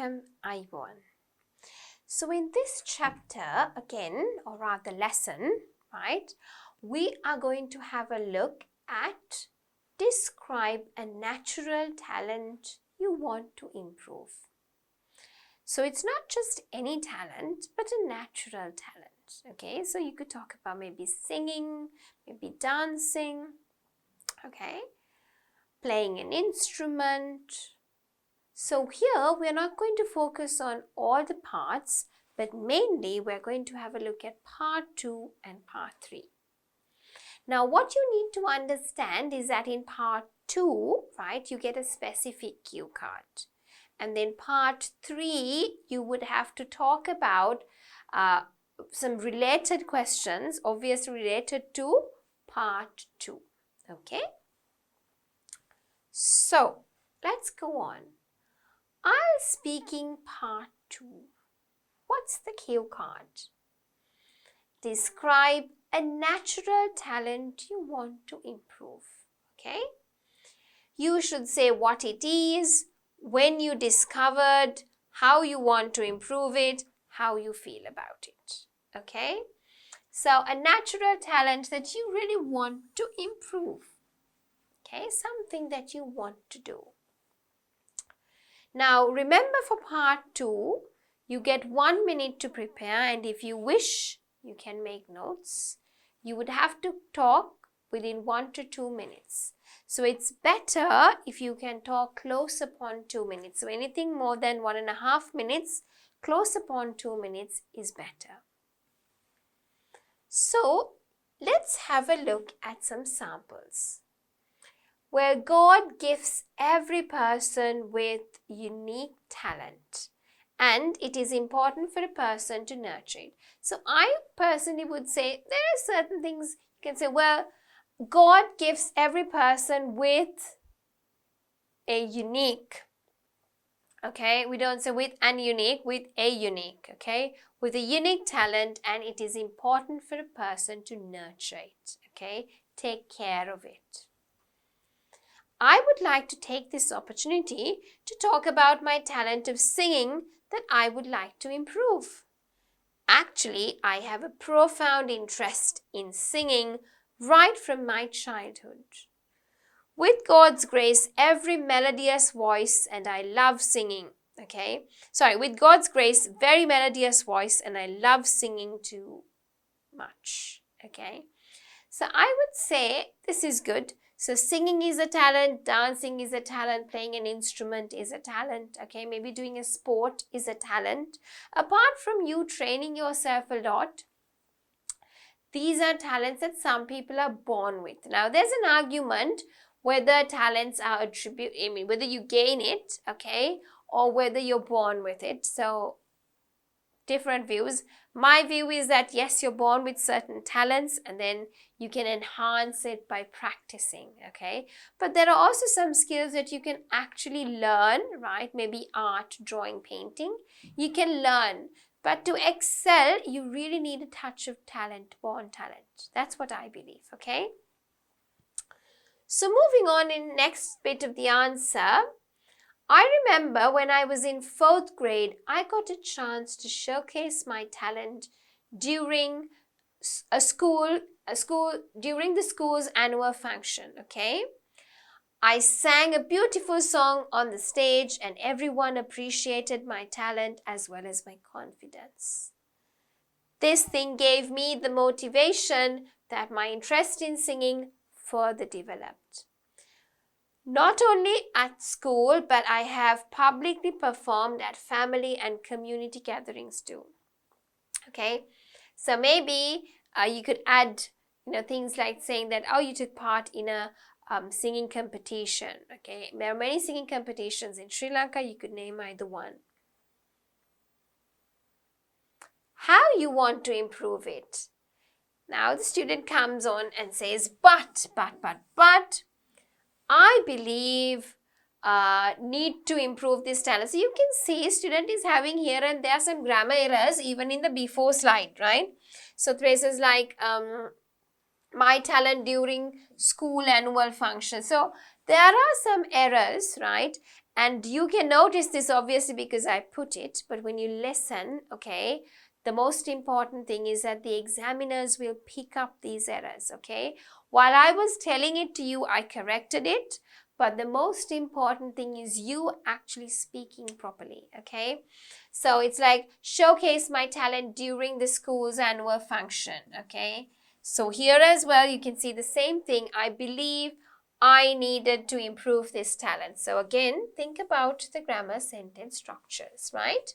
welcome අයිබෝන්. So in this chapter again, or rather lesson, right, we are going to have a look at describe a natural talent you want to improve. So it's not just any talent, but a natural talent. Okay, so you could talk about maybe singing, maybe dancing, okay, playing an instrument. So here we're not going to focus on all the parts, but mainly we're going to have a look at part 2 and part 3. Now what you need to understand is that in part 2, right, you get a specific cue card. And then part 3, you would have to talk about some related questions, obviously related to part 2. Okay? So, let's go on. IELTS speaking part 2. What's the cue card? Describe a natural talent you want to improve. Okay? You should say what it is, when you discovered, how you want to improve it, how you feel about it. Okay? So, a natural talent that you really want to improve. Okay? Something that you want to do. Now, remember for part 2, you get 1 minute to prepare, and if you wish, you can make notes. You would have to talk within 1 to 2 minutes. So it's better if you can talk close upon 2 minutes. So anything more than 1.5 minutes, close upon 2 minutes is better. So let's have a look at some samples. Where God gives every person with unique talent, and it is important for a person to nurture it. So I personally would say there are certain things you can say, well, God gives every person with a unique, okay? We don't say with an unique, with a unique, okay? With a unique talent, and it is important for a person to nurture it, okay? Take care of it. I would like to take this opportunity to talk about my talent of singing that I would like to improve. Actually, I have a profound interest in singing right from my childhood. With God's grace, every melodious voice, and I love singing, okay? With God's grace, very melodious voice, and I love singing too much, okay? So I would say this is good. So singing is a talent, dancing is a talent, playing an instrument is a talent, okay? Maybe doing a sport is a talent. Apart from you training yourself a lot, these are talents that some people are born with. Now, there's an argument whether talents are whether you gain it, okay, or whether you're born with it. So, different views. My view is that yes, you're born with certain talents and then you can enhance it by practicing, okay? But there are also some skills that you can actually learn, right? Maybe art, drawing, painting. You can learn. But to excel, you really need a touch of talent, born talent. That's what I believe, okay? So moving on in next bit of the answer, I remember when I was in 4th grade, I got a chance to showcase my talent during during the school's annual function, okay? I sang a beautiful song on the stage and everyone appreciated my talent as well as my confidence. This thing gave me the motivation that my interest in singing further developed. Not only at school, but I have publicly performed at family and community gatherings too. Okay, so maybe you could add, things like saying that, oh, you took part in a singing competition. Okay, there are many singing competitions in Sri Lanka. You could name either one. How you want to improve it? Now the student comes on and says, but, I believe need to improve this talent. So you can see student is having here and there some grammar errors even in the before slide, right? So phrases like my talent during school annual function. So there are some errors, right? And you can notice this obviously because I put it, but when you listen, okay, the most important thing is that the examiners will pick up these errors, okay? While I was telling it to you, I corrected it, but the most important thing is you actually speaking properly, okay? So it's like showcase my talent during the school's annual function, okay? So here as well, you can see the same thing. I believe I needed to improve this talent. So again, think about the grammar sentence structures, right?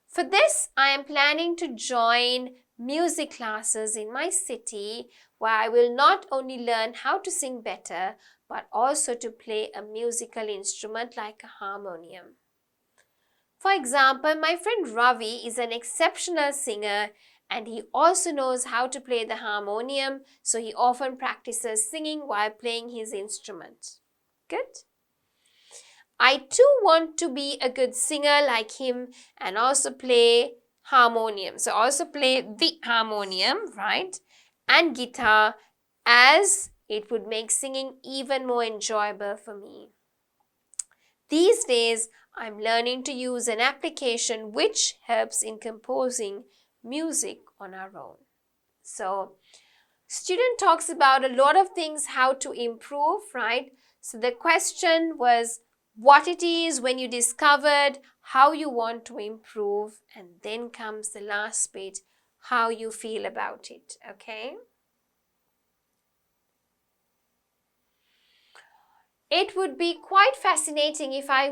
For this, I am planning to join music classes in my city where I will not only learn how to sing better, but also to play a musical instrument like a harmonium. For example, my friend Ravi is an exceptional singer and he also knows how to play the harmonium, so he often practices singing while playing his instrument. Good. I too want to be a good singer like him and also play harmonium. So also play the harmonium, right? And guitar, as it would make singing even more enjoyable for me. These days, I'm learning to use an application which helps in composing music on our own. So, student talks about a lot of things how to improve, right? So the question was what it is when you discovered, how you want to improve, and then comes the last bit, how you feel about it, okay? It would be quite fascinating if I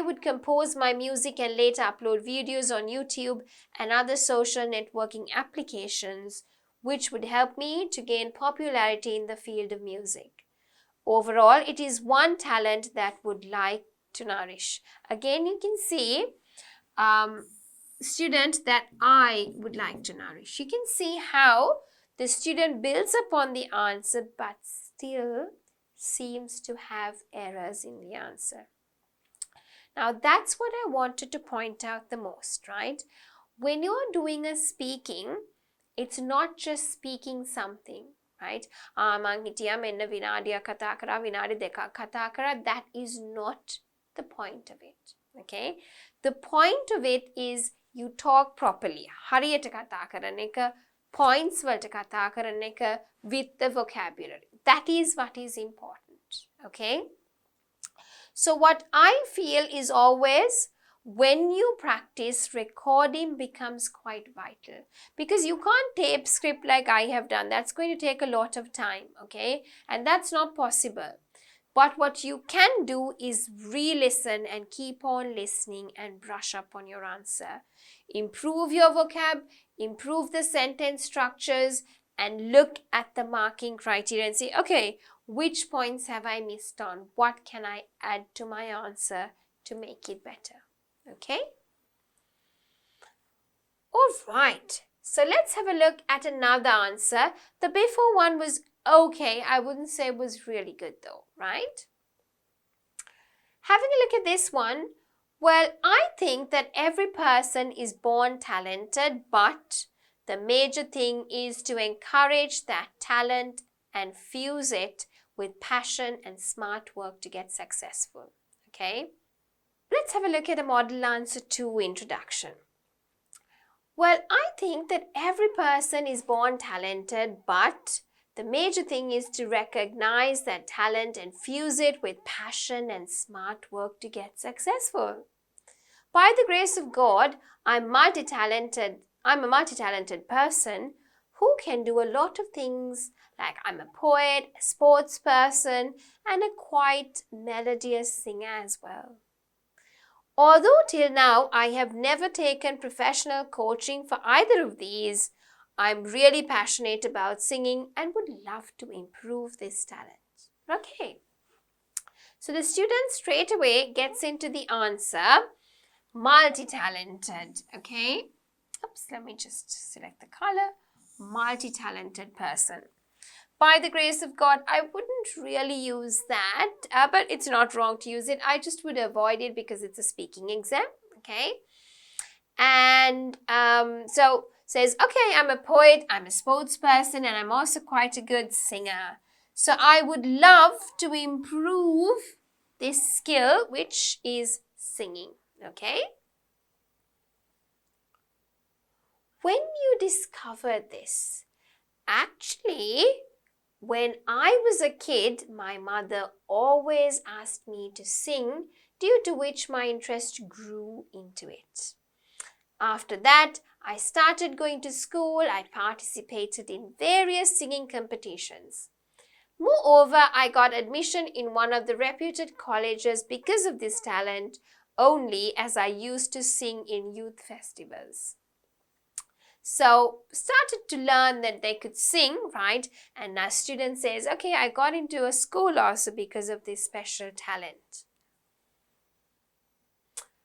would compose my music and later upload videos on YouTube and other social networking applications, which would help me to gain popularity in the field of music. Overall, it is one talent that would like to nourish. Again, you can see student that I would like to nourish. You can see how the student builds upon the answer but still seems to have errors in the answer. Now that's what I wanted to point out the most, right? When you're doing a speaking, it's not just speaking something, right? That is not the point of it, okay? The point of it is you talk properly. හරියට කතා කරන එක, points වලට කතා කරන එක with the vocabulary. That is what is important, okay? So what I feel is always when you practice, recording becomes quite vital because you can't tape script like I have done. That's going to take a lot of time, okay? And that's not possible. But what you can do is re-listen and keep on listening and brush up on your answer. Improve your vocab, improve the sentence structures, and look at the marking criteria and say, okay, which points have I missed on? What can I add to my answer to make it better? Okay? All right. So let's have a look at another answer. The before one was okay. I wouldn't say it was really good though, right? Having a look at this one, well, I think that every person is born talented, but the major thing is to encourage that talent and fuse it with passion and smart work to get successful. Okay? Let's have a look at a model answer 2 introduction. Well, I think that every person is born talented, but the major thing is to recognize that talent and fuse it with passion and smart work to get successful. By the grace of God, I'm a multi-talented person who can do a lot of things, like I'm a poet, a sports person, and a quite melodious singer as well. Although till now I have never taken professional coaching for either of these, I'm really passionate about singing and would love to improve this talent. Okay, so the student straight away gets into the answer, multi-talented, okay? Oops, let me just select the color, multi-talented person. By the grace of God, I wouldn't really use that, but it's not wrong to use it. I just would avoid it because it's a speaking exam, okay? And so says, okay, I'm a poet, I'm a sports person, and I'm also quite a good singer. So I would love to improve this skill, which is singing. Okay? When you discovered this, actually, when I was a kid, my mother always asked me to sing, due to which my interest grew into it. After that, I started going to school. I participated in various singing competitions. Moreover, I got admission in one of the reputed colleges because of this talent only, as I used to sing in youth festivals. So started to learn that they could sing, right? And our student says, okay, I got into a school also because of this special talent.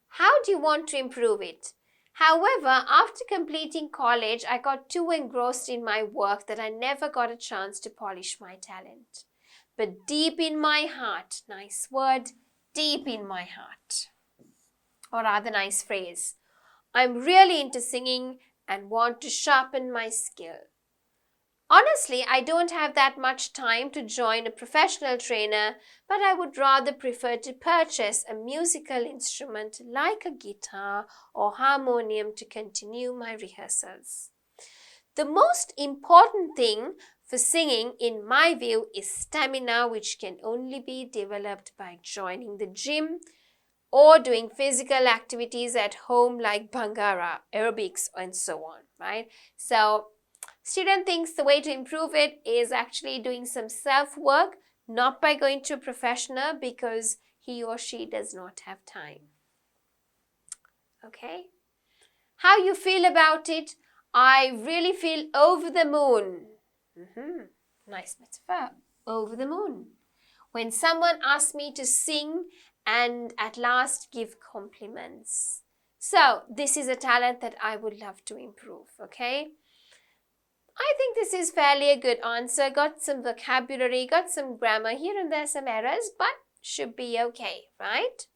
How do you want to improve it? However, after completing college, I got too engrossed in my work that I never got a chance to polish my talent. But deep in my heart, nice word, deep in my heart, or rather nice phrase, I'm really into singing and want to sharpen my skill. Honestly, I don't have that much time to join a professional trainer, but I would rather prefer to purchase a musical instrument like a guitar or harmonium to continue my rehearsals. The most important thing for singing, in my view, is stamina, which can only be developed by joining the gym or doing physical activities at home like Bhangra, aerobics, and so on, right? So, student thinks the way to improve it is actually doing some self-work, not by going to a professional, because he or she does not have time. Okay? How you feel about it? I really feel over the moon. Nice metaphor. Over the moon. When someone asks me to sing and at last give compliments. So, this is a talent that I would love to improve, okay? I think this is fairly a good answer. Got some vocabulary, got some grammar, here and there some errors, but should be okay, right?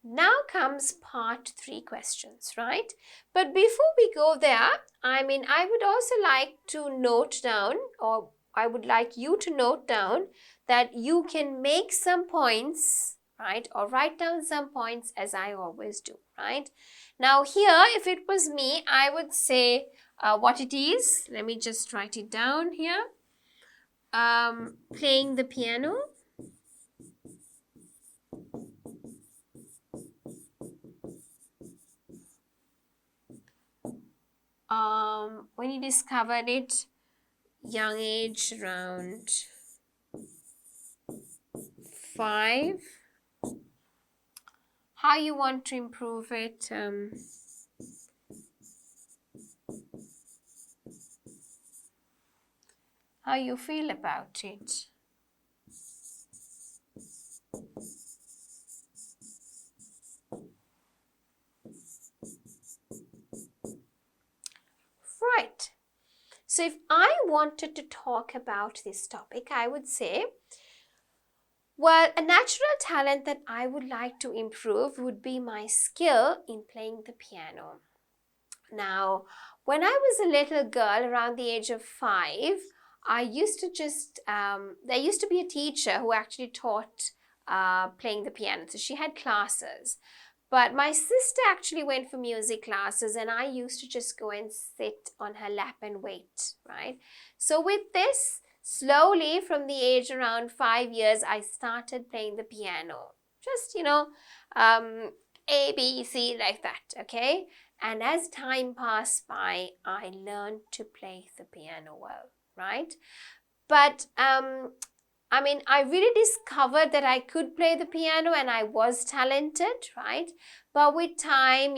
Now comes part 3 questions, right? But before we go there, I would also like to note down, or I would like you to note down, that you can make some points, right? Or write down some points, as I always do, right? Now here, if it was me, I would say what it is. Let me just write it down here. Playing the piano. When you discovered it, young age, around 5. How you want to improve it? How you feel about it? Right. So if I wanted to talk about this topic, I would say, well, a natural talent that I would like to improve would be my skill in playing the piano. Now, when I was a little girl around the age of 5, I used to there used to be a teacher who actually taught playing the piano. So she had classes. But my sister actually went for music classes, and I used to just go and sit on her lap and wait, right? So with this, slowly from the age around 5 years, I started playing the piano. Just, A, B, C, like that, okay? And as time passed by, I learned to play the piano well, right? But I really discovered that I could play the piano and I was talented, right? But with time,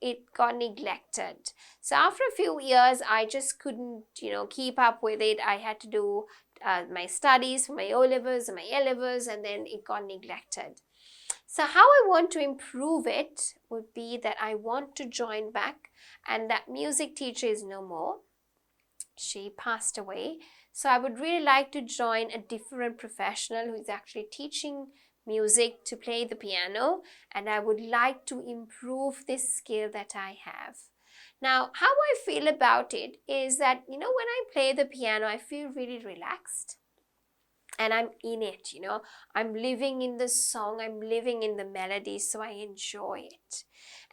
it got neglected. So after a few years, I just couldn't, keep up with it. I had to do my studies for my O-levels and my A-levels, and then it got neglected. So how I want to improve it would be that I want to join back, and that music teacher is no more. She passed away. So I would really like to join a different professional who is actually teaching music to play the piano, and I would like to improve this skill that I have. Now, how I feel about it is that, when I play the piano, I feel really relaxed. And I'm in it, I'm living in the song, I'm living in the melody, so I enjoy it.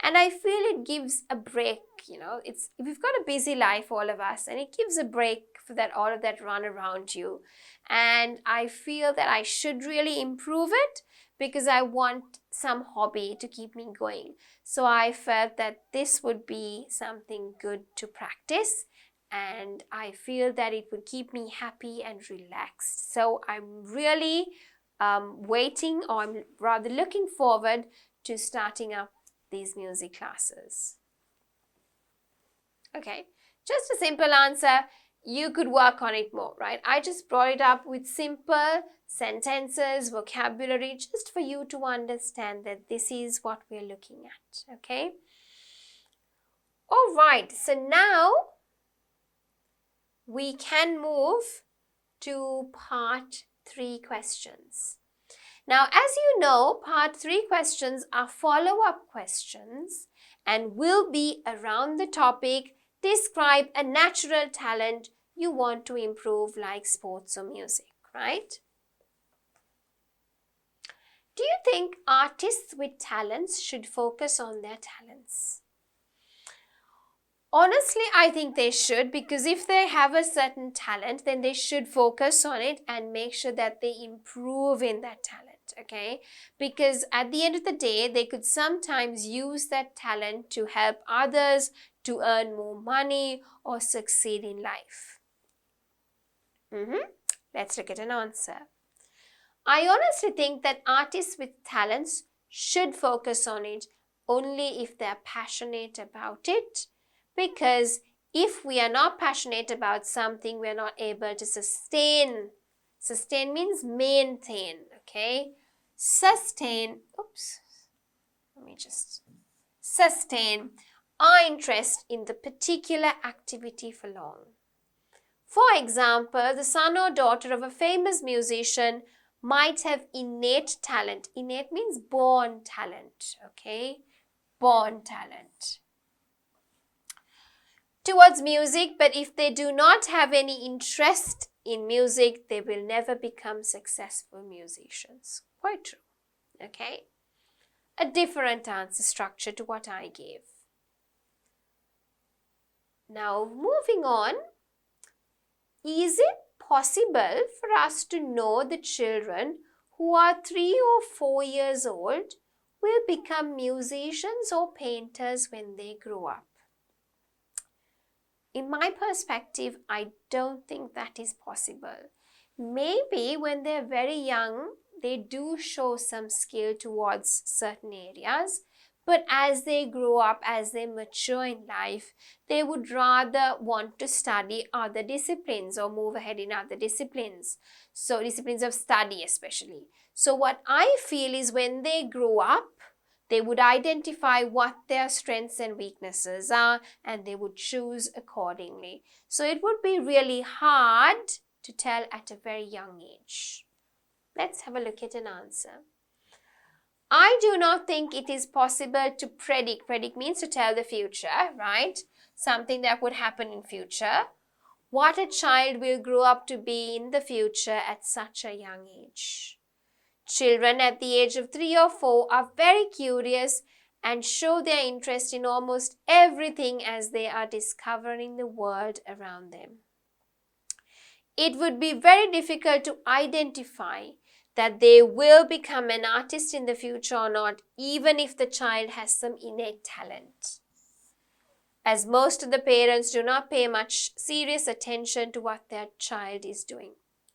And I feel it gives a break, we've got a busy life, all of us, and it gives a break for all of that run around you. And I feel that I should really improve it because I want some hobby to keep me going. So I felt that this would be something good to practice. And I feel that it would keep me happy and relaxed. So I'm really waiting, or I'm rather looking forward to starting up these music classes. Okay, just a simple answer. You could work on it more, right? I just brought it up with simple sentences, vocabulary, just for you to understand that this is what we're looking at, okay? All right, so now we can move to part 3 questions. Now, as you know, part 3 questions are follow-up questions and will be around the topic, describe a natural talent you want to improve, like sports or music, right? Do you think artists with talents should focus on their talents? Honestly, I think they should, because if they have a certain talent, then they should focus on it and make sure that they improve in that talent, okay? Because at the end of the day, they could sometimes use that talent to help others to earn more money or succeed in life. Let's look at an answer. I honestly think that artists with talents should focus on it only if they're passionate about it. Because if we are not passionate about something, we are not able to sustain. Sustain means maintain, okay? Sustain our interest in the particular activity for long. For example, the son or daughter of a famous musician might have innate talent. Innate means born talent, okay? Born talent towards music, but if they do not have any interest in music, they will never become successful musicians. Quite true, okay? A different answer structure to what I gave. Now, moving on, is it possible for us to know the children who are 3 or 4 years old will become musicians or painters when they grow up? In my perspective, I don't think that is possible. Maybe when they're very young, they do show some skill towards certain areas, but as they grow up, as they mature in life, they would rather want to study other disciplines or move ahead in other disciplines. So disciplines of study especially. So what I feel is when they grow up, they would identify what their strengths and weaknesses are, and they would choose accordingly. So it would be really hard to tell at a very young age. Let's have a look at an answer. I do not think it is possible to predict. Predict means to tell the future, right? Something that would happen in future. What a child will grow up to be in the future at such a young age. Children at the age of 3 or 4 are very curious and show their interest in almost everything as they are discovering the world around them. It would be very difficult to identify that they will become an artist in the future or not, even if the child has some innate talent, as most of the parents do not pay much serious attention to what their child is doing.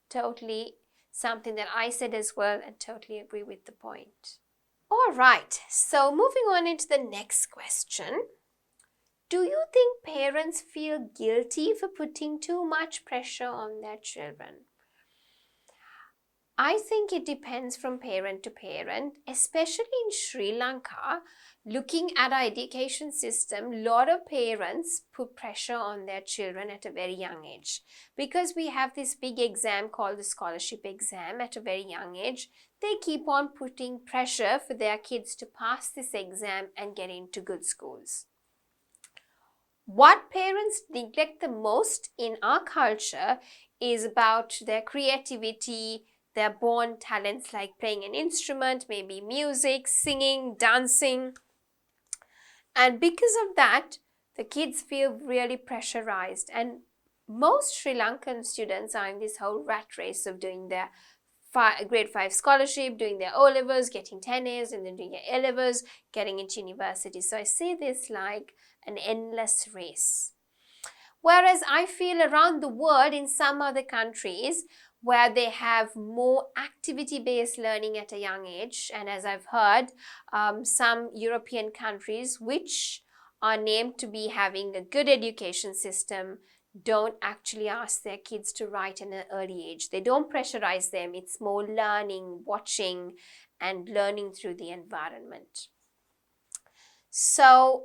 Totally something that I said as well, and totally agree with the point. All right, so moving on into the next question. Do you think parents feel guilty for putting too much pressure on their children? I think it depends from parent to parent, especially in Sri Lanka. Looking at our education system, a lot of parents put pressure on their children at a very young age. Because we have this big exam called the scholarship exam at a very young age, they keep on putting pressure for their kids to pass this exam and get into good schools. what parents neglect the most in our culture is about their creativity, their born talents like playing an instrument, maybe music, singing, dancing. And because of that, the kids feel really pressurized. And most Sri Lankan students are in this whole rat race of doing their grade 5 scholarship, doing their O-levels, getting 10 A's, and then doing their A-levels, getting into university. So I see this like an endless race. Whereas I feel around the world in some other countries where they have more activity-based learning at a young age, and as I've heard, some European countries which are named to be having a good education system don't actually ask their kids to write at an early age. They don't pressurize them. It's more learning, watching, and learning through the environment. So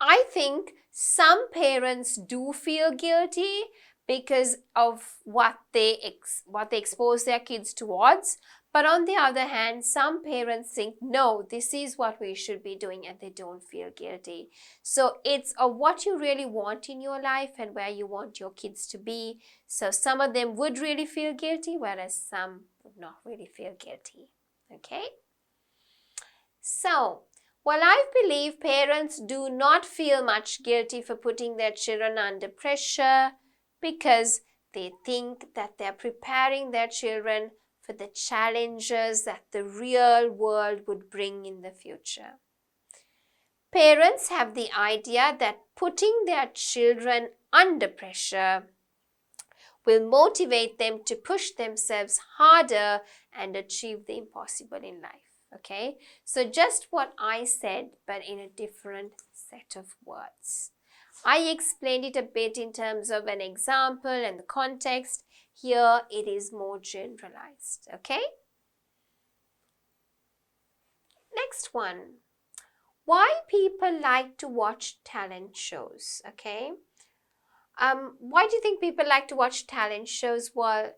I think some parents do feel guilty because of what they expose their kids towards. But on the other hand, some parents think, no, this is what we should be doing, and they don't feel guilty. So it's what you really want in your life and where you want your kids to be. So some of them would really feel guilty, whereas some would not really feel guilty. Okay? So, while I believe parents do not feel much guilty for putting their children under pressure because they think that they're preparing their children for the challenges that the real world would bring in the future. Parents have the idea that putting their children under pressure will motivate them to push themselves harder and achieve the impossible in life. Okay, so just what I said, but in a different set of words. I explained it a bit in terms of an example and the context. Here it is more generalized. Okay. Next one. Why people like to watch talent shows? Okay. Why do you think people like to watch talent shows? Well,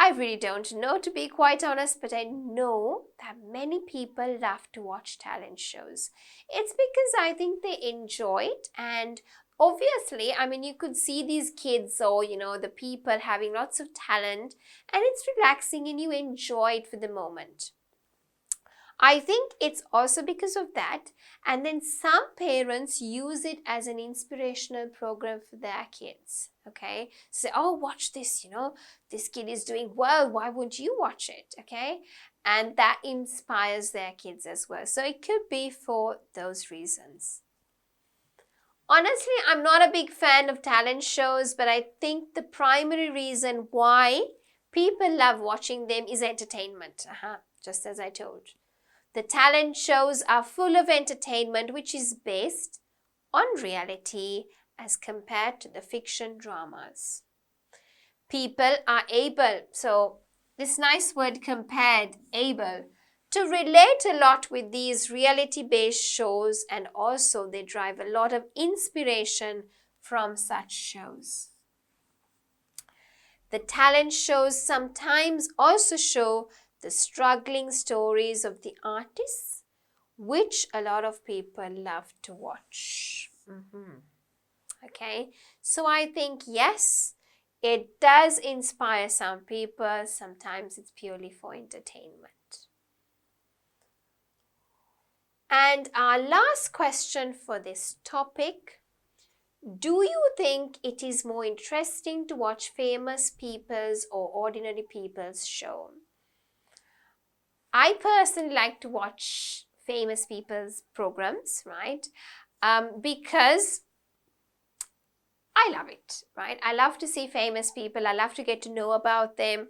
I really don't know, to be quite honest, but I know that many people love to watch talent shows. It's because I think they enjoy it, and obviously, I mean, you could see these kids or, the people having lots of talent, and it's relaxing and you enjoy it for the moment. I think it's also because of that, and then some parents use it as an inspirational program for their kids. Okay, say, oh, watch this, this kid is doing well, why won't you watch it? Okay, and that inspires their kids as well. So it could be for those reasons. Honestly, I'm not a big fan of talent shows, but I think the primary reason why people love watching them is entertainment. Just as I told. The talent shows are full of entertainment which is based on reality as compared to the fiction dramas. People are able, so this nice word compared, able, to relate a lot with these reality-based shows, and also they drive a lot of inspiration from such shows. The talent shows sometimes also show the struggling stories of the artists, which a lot of people love to watch. Okay, so I think yes, it does inspire some people. Sometimes it's purely for entertainment. And our last question for this topic: do you think it is more interesting to watch famous people's or ordinary people's show? I personally like to watch famous people's programs, right? Because I love it, right? I love to see famous people. I love to get to know about them.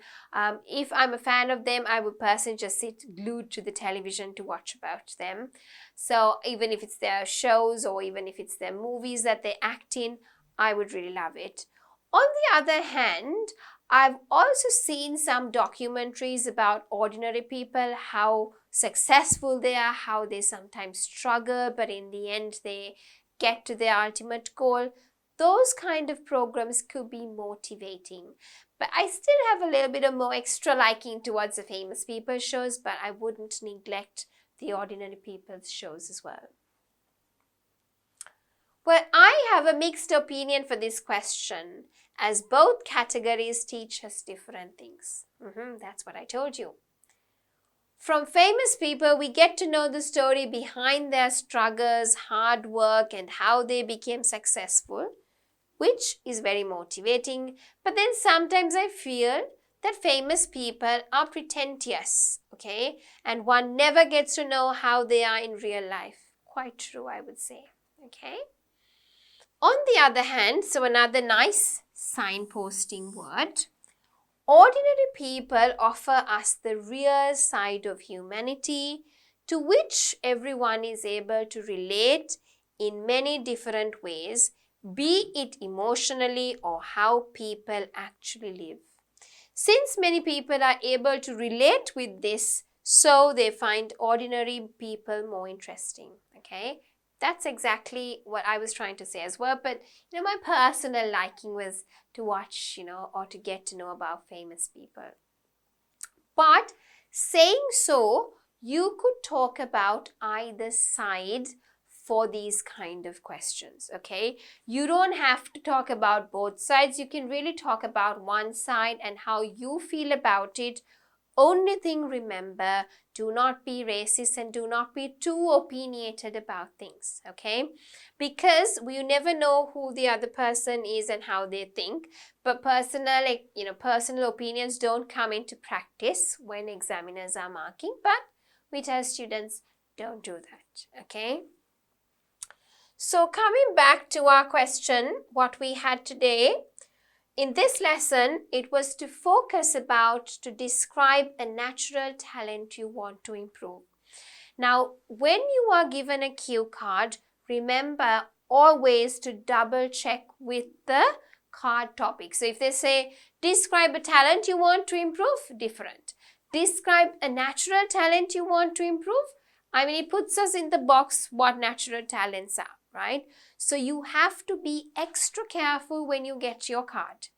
If I'm a fan of them, I would personally just sit glued to the television to watch about them. So even if it's their shows or even if it's their movies that they act in, I would really love it. On the other hand, I've also seen some documentaries about ordinary people, how successful they are, how they sometimes struggle, but in the end they get to their ultimate goal. Those kind of programs could be motivating. But I still have a little bit of more extra liking towards the famous people shows, but I wouldn't neglect the ordinary people's shows as well. Well, I have a mixed opinion for this question, as both categories teach us different things. That's what I told you. From famous people, we get to know the story behind their struggles, hard work, and how they became successful, which is very motivating. But then sometimes I feel that famous people are pretentious, okay? And one never gets to know how they are in real life. Quite true, I would say, okay? On the other hand, so another nice signposting word, ordinary people offer us the real side of humanity to which everyone is able to relate in many different ways, be it emotionally or how people actually live. Since many people are able to relate with this, so they find ordinary people more interesting, okay? That's exactly what I was trying to say as well, but my personal liking was to watch, or to get to know about famous people. But saying so, you could talk about either side for these kind of questions, okay? You don't have to talk about both sides. You can really talk about one side and how you feel about it. Only thing, remember, do not be racist and do not be too opinionated about things, okay? Because we never know who the other person is and how they think. But personal opinions don't come into practice when examiners are marking. But we tell students, don't do that, okay? So coming back to our question, what we had today, in this lesson, it was to focus to describe a natural talent you want to improve. Now, when you are given a cue card, remember always to double check with the card topic. So if they say, describe a talent you want to improve, different. Describe a natural talent you want to improve. It puts us in the box what natural talents are, right? So you have to be extra careful when you get your card.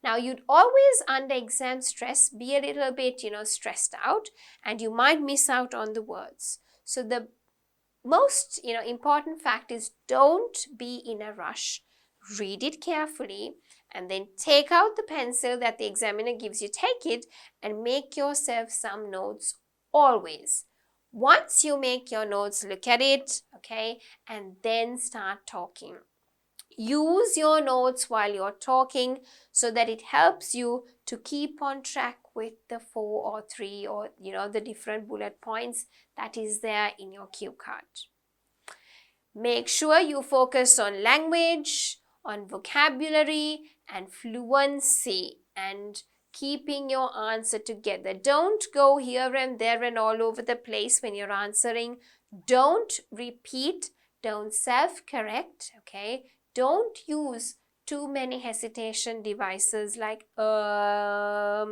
Now, you'd always, under exam stress, be a little bit, stressed out, and you might miss out on the words. So the most, important fact is don't be in a rush. Read it carefully and then take out the pencil that the examiner gives you. Take it and make yourself some notes always. Once you make your notes, look at it, okay, and then start talking. Use your notes while you're talking so that it helps you to keep on track with the 4 or 3 or the different bullet points that is there in your cue card. Make sure you focus on language, on vocabulary and fluency and keeping your answer together. Don't go here and there and all over the place when you're answering. Don't repeat. Don't self-correct, okay? Don't use too many hesitation devices like right?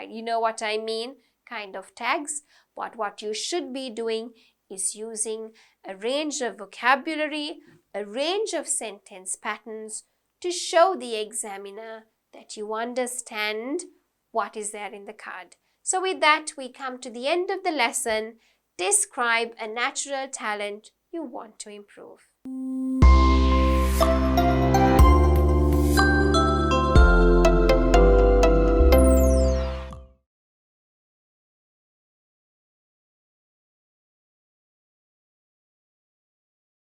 You know what I mean? Kind of tags. But what you should be doing is using a range of vocabulary, a range of sentence patterns to show the examiner that you understand what is there in the card. So with that, we come to the end of the lesson. Describe a natural talent you want to improve.